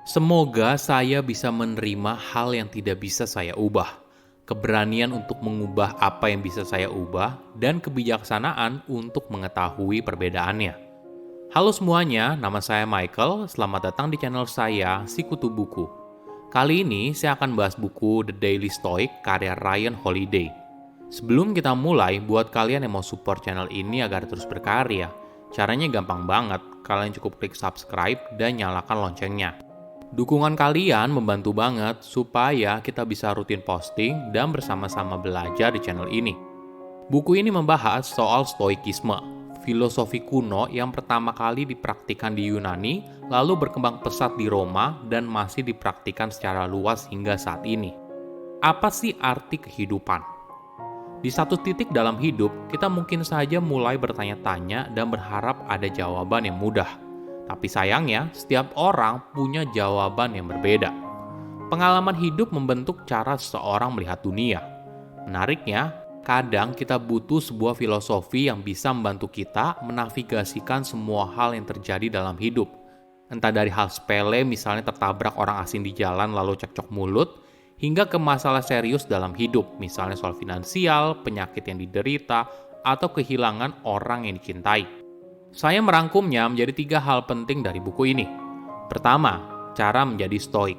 Semoga saya bisa menerima hal yang tidak bisa saya ubah, keberanian untuk mengubah apa yang bisa saya ubah, dan kebijaksanaan untuk mengetahui perbedaannya. Halo semuanya, nama saya Michael. Selamat datang di channel saya, Sikutu Buku. Kali ini saya akan bahas buku The Daily Stoic karya Ryan Holiday. Sebelum kita mulai, buat kalian yang mau support channel ini agar terus berkarya, caranya gampang banget. Kalian cukup klik subscribe dan nyalakan loncengnya. Dukungan kalian membantu banget supaya kita bisa rutin posting dan bersama-sama belajar di channel ini. Buku ini membahas soal stoikisme, filosofi kuno yang pertama kali dipraktikkan di Yunani, lalu berkembang pesat di Roma dan masih dipraktikkan secara luas hingga saat ini. Apa sih arti kehidupan? Di satu titik dalam hidup, kita mungkin saja mulai bertanya-tanya dan berharap ada jawaban yang mudah. Tapi sayangnya, setiap orang punya jawaban yang berbeda. Pengalaman hidup membentuk cara seseorang melihat dunia. Menariknya, kadang kita butuh sebuah filosofi yang bisa membantu kita menavigasikan semua hal yang terjadi dalam hidup. Entah dari hal sepele, misalnya tertabrak orang asing di jalan lalu cekcok mulut, hingga ke masalah serius dalam hidup, misalnya soal finansial, penyakit yang diderita, atau kehilangan orang yang dicintai. Saya merangkumnya menjadi 3 hal penting dari buku ini. Pertama, cara menjadi stoik.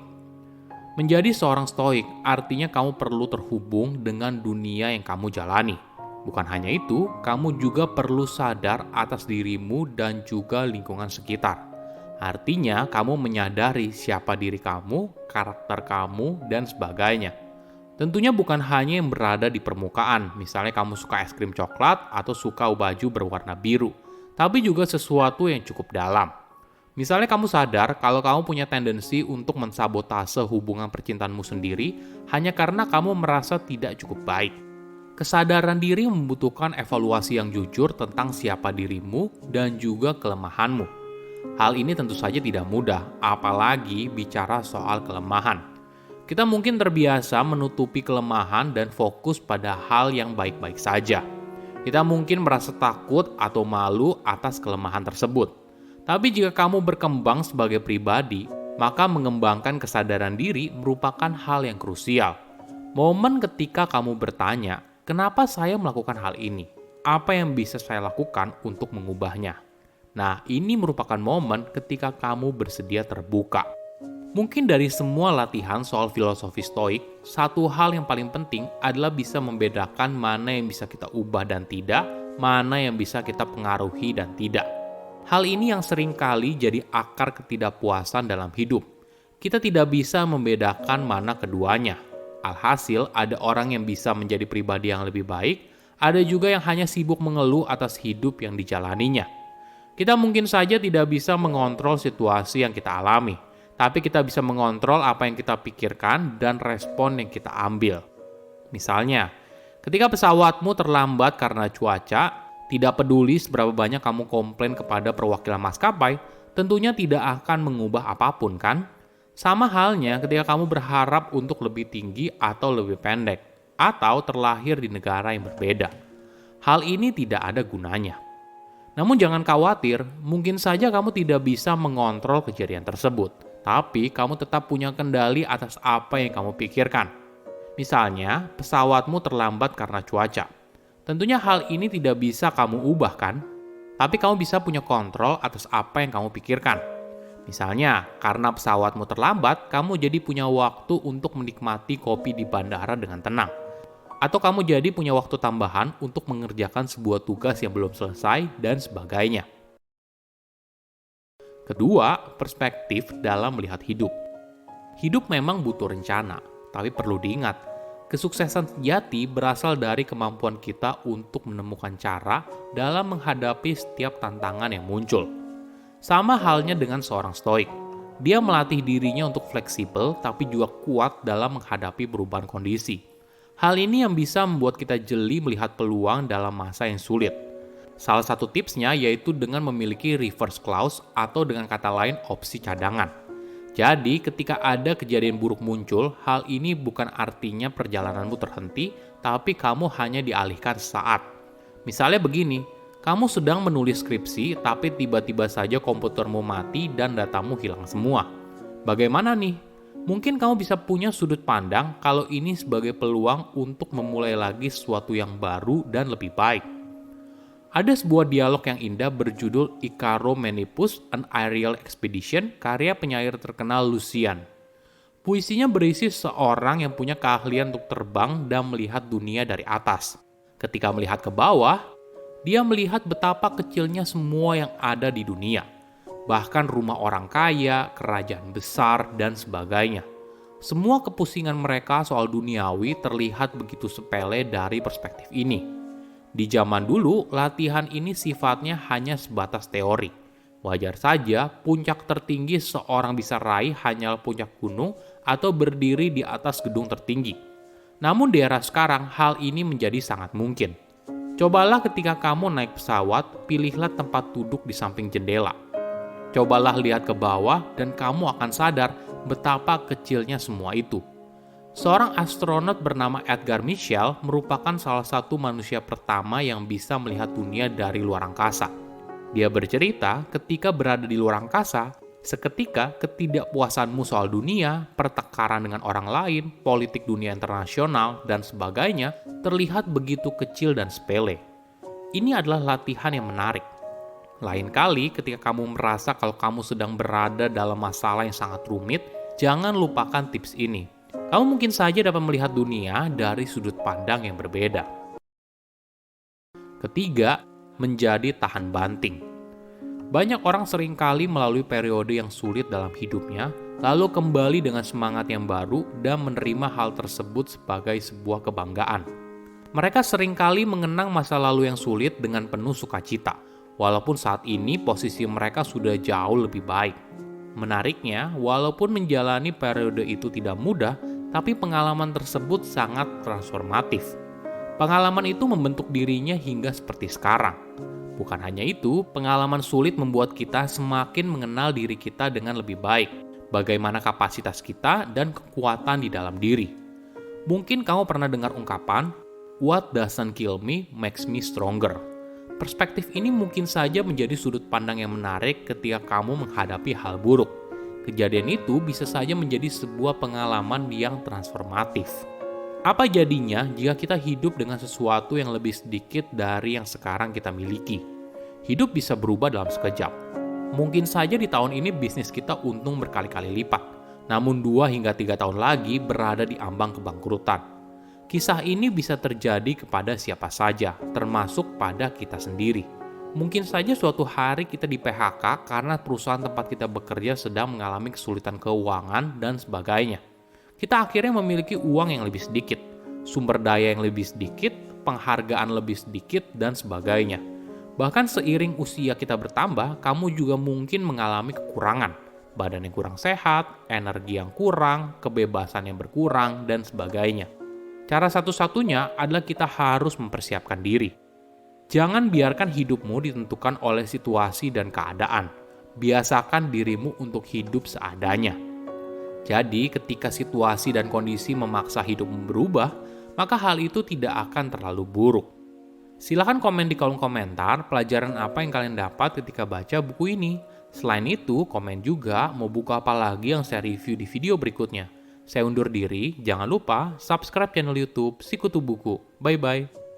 Menjadi seorang stoik artinya kamu perlu terhubung dengan dunia yang kamu jalani. Bukan hanya itu, kamu juga perlu sadar atas dirimu dan juga lingkungan sekitar. Artinya, kamu menyadari siapa diri kamu, karakter kamu, dan sebagainya. Tentunya bukan hanya yang berada di permukaan, misalnya kamu suka es krim coklat atau suka baju berwarna biru, tapi juga sesuatu yang cukup dalam. Misalnya kamu sadar kalau kamu punya tendensi untuk mensabotase hubungan percintaanmu sendiri hanya karena kamu merasa tidak cukup baik. Kesadaran diri membutuhkan evaluasi yang jujur tentang siapa dirimu dan juga kelemahanmu. Hal ini tentu saja tidak mudah, apalagi bicara soal kelemahan. Kita mungkin terbiasa menutupi kelemahan dan fokus pada hal yang baik-baik saja. Kita mungkin merasa takut atau malu atas kelemahan tersebut. Tapi jika kamu berkembang sebagai pribadi, maka mengembangkan kesadaran diri merupakan hal yang krusial. Momen ketika kamu bertanya, kenapa saya melakukan hal ini? Apa yang bisa saya lakukan untuk mengubahnya? Nah, ini merupakan momen ketika kamu bersedia terbuka. Mungkin dari semua latihan soal filosofi stoik, satu hal yang paling penting adalah bisa membedakan mana yang bisa kita ubah dan tidak, mana yang bisa kita pengaruhi dan tidak. Hal ini yang sering kali jadi akar ketidakpuasan dalam hidup. Kita tidak bisa membedakan mana keduanya. Alhasil, ada orang yang bisa menjadi pribadi yang lebih baik, ada juga yang hanya sibuk mengeluh atas hidup yang dijalaninya. Kita mungkin saja tidak bisa mengontrol situasi yang kita alami, tapi kita bisa mengontrol apa yang kita pikirkan dan respon yang kita ambil. Misalnya, ketika pesawatmu terlambat karena cuaca, tidak peduli seberapa banyak kamu komplain kepada perwakilan maskapai, tentunya tidak akan mengubah apapun kan? Sama halnya ketika kamu berharap untuk lebih tinggi atau lebih pendek, atau terlahir di negara yang berbeda. Hal ini tidak ada gunanya. Namun jangan khawatir, mungkin saja kamu tidak bisa mengontrol kejadian tersebut. Tapi kamu tetap punya kendali atas apa yang kamu pikirkan. Misalnya, pesawatmu terlambat karena cuaca. Tentunya hal ini tidak bisa kamu ubah kan? Tapi kamu bisa punya kontrol atas apa yang kamu pikirkan. Misalnya, karena pesawatmu terlambat, kamu jadi punya waktu untuk menikmati kopi di bandara dengan tenang. Atau kamu jadi punya waktu tambahan untuk mengerjakan sebuah tugas yang belum selesai dan sebagainya. Kedua, perspektif dalam melihat hidup. Hidup memang butuh rencana, tapi perlu diingat, kesuksesan sejati berasal dari kemampuan kita untuk menemukan cara dalam menghadapi setiap tantangan yang muncul. Sama halnya dengan seorang stoik. Dia melatih dirinya untuk fleksibel, tapi juga kuat dalam menghadapi perubahan kondisi. Hal ini yang bisa membuat kita jeli melihat peluang dalam masa yang sulit. Salah satu tipsnya yaitu dengan memiliki reverse clause atau dengan kata lain opsi cadangan. Jadi ketika ada kejadian buruk muncul, hal ini bukan artinya perjalananmu terhenti, tapi kamu hanya dialihkan sesaat. Misalnya begini, kamu sedang menulis skripsi tapi tiba-tiba saja komputermu mati dan datamu hilang semua. Bagaimana nih? Mungkin kamu bisa punya sudut pandang kalau ini sebagai peluang untuk memulai lagi sesuatu yang baru dan lebih baik. Ada sebuah dialog yang indah berjudul Icaro Menipus, An Aerial Expedition, karya penyair terkenal Lucian. Puisinya berisi seorang yang punya keahlian untuk terbang dan melihat dunia dari atas. Ketika melihat ke bawah, dia melihat betapa kecilnya semua yang ada di dunia. Bahkan rumah orang kaya, kerajaan besar, dan sebagainya. Semua kepusingan mereka soal duniawi terlihat begitu sepele dari perspektif ini. Di zaman dulu, latihan ini sifatnya hanya sebatas teori. Wajar saja puncak tertinggi seorang bisa raih hanyalah puncak gunung atau berdiri di atas gedung tertinggi. Namun di era sekarang, hal ini menjadi sangat mungkin. Cobalah ketika kamu naik pesawat, pilihlah tempat duduk di samping jendela. Cobalah lihat ke bawah dan kamu akan sadar betapa kecilnya semua itu. Seorang astronot bernama Edgar Mitchell merupakan salah satu manusia pertama yang bisa melihat dunia dari luar angkasa. Dia bercerita ketika berada di luar angkasa, seketika ketidakpuasanmu soal dunia, pertengkaran dengan orang lain, politik dunia internasional, dan sebagainya terlihat begitu kecil dan sepele. Ini adalah latihan yang menarik. Lain kali ketika kamu merasa kalau kamu sedang berada dalam masalah yang sangat rumit, jangan lupakan tips ini. Kamu mungkin saja dapat melihat dunia dari sudut pandang yang berbeda. Ketiga, menjadi tahan banting. Banyak orang seringkali melalui periode yang sulit dalam hidupnya, lalu kembali dengan semangat yang baru dan menerima hal tersebut sebagai sebuah kebanggaan. Mereka seringkali mengenang masa lalu yang sulit dengan penuh sukacita, walaupun saat ini posisi mereka sudah jauh lebih baik. Menariknya, walaupun menjalani periode itu tidak mudah, tapi pengalaman tersebut sangat transformatif. Pengalaman itu membentuk dirinya hingga seperti sekarang. Bukan hanya itu, pengalaman sulit membuat kita semakin mengenal diri kita dengan lebih baik, bagaimana kapasitas kita dan kekuatan di dalam diri. Mungkin kamu pernah dengar ungkapan, "What doesn't kill me makes me stronger." Perspektif ini mungkin saja menjadi sudut pandang yang menarik ketika kamu menghadapi hal buruk. Kejadian itu bisa saja menjadi sebuah pengalaman yang transformatif. Apa jadinya jika kita hidup dengan sesuatu yang lebih sedikit dari yang sekarang kita miliki? Hidup bisa berubah dalam sekejap. Mungkin saja di tahun ini bisnis kita untung berkali-kali lipat, namun 2 hingga 3 tahun lagi berada di ambang kebangkrutan. Kisah ini bisa terjadi kepada siapa saja, termasuk pada kita sendiri. Mungkin saja suatu hari kita di PHK karena perusahaan tempat kita bekerja sedang mengalami kesulitan keuangan dan sebagainya. Kita akhirnya memiliki uang yang lebih sedikit, sumber daya yang lebih sedikit, penghargaan lebih sedikit, dan sebagainya. Bahkan seiring usia kita bertambah, kamu juga mungkin mengalami kekurangan. Badan yang kurang sehat, energi yang kurang, kebebasan yang berkurang, dan sebagainya. Cara satu-satunya adalah kita harus mempersiapkan diri. Jangan biarkan hidupmu ditentukan oleh situasi dan keadaan. Biasakan dirimu untuk hidup seadanya. Jadi, ketika situasi dan kondisi memaksa hidupmu berubah, maka hal itu tidak akan terlalu buruk. Silahkan komen di kolom komentar pelajaran apa yang kalian dapat ketika baca buku ini. Selain itu, komen juga mau buku apa lagi yang saya review di video berikutnya. Saya undur diri, jangan lupa subscribe channel YouTube Sikutu Buku. Bye-bye.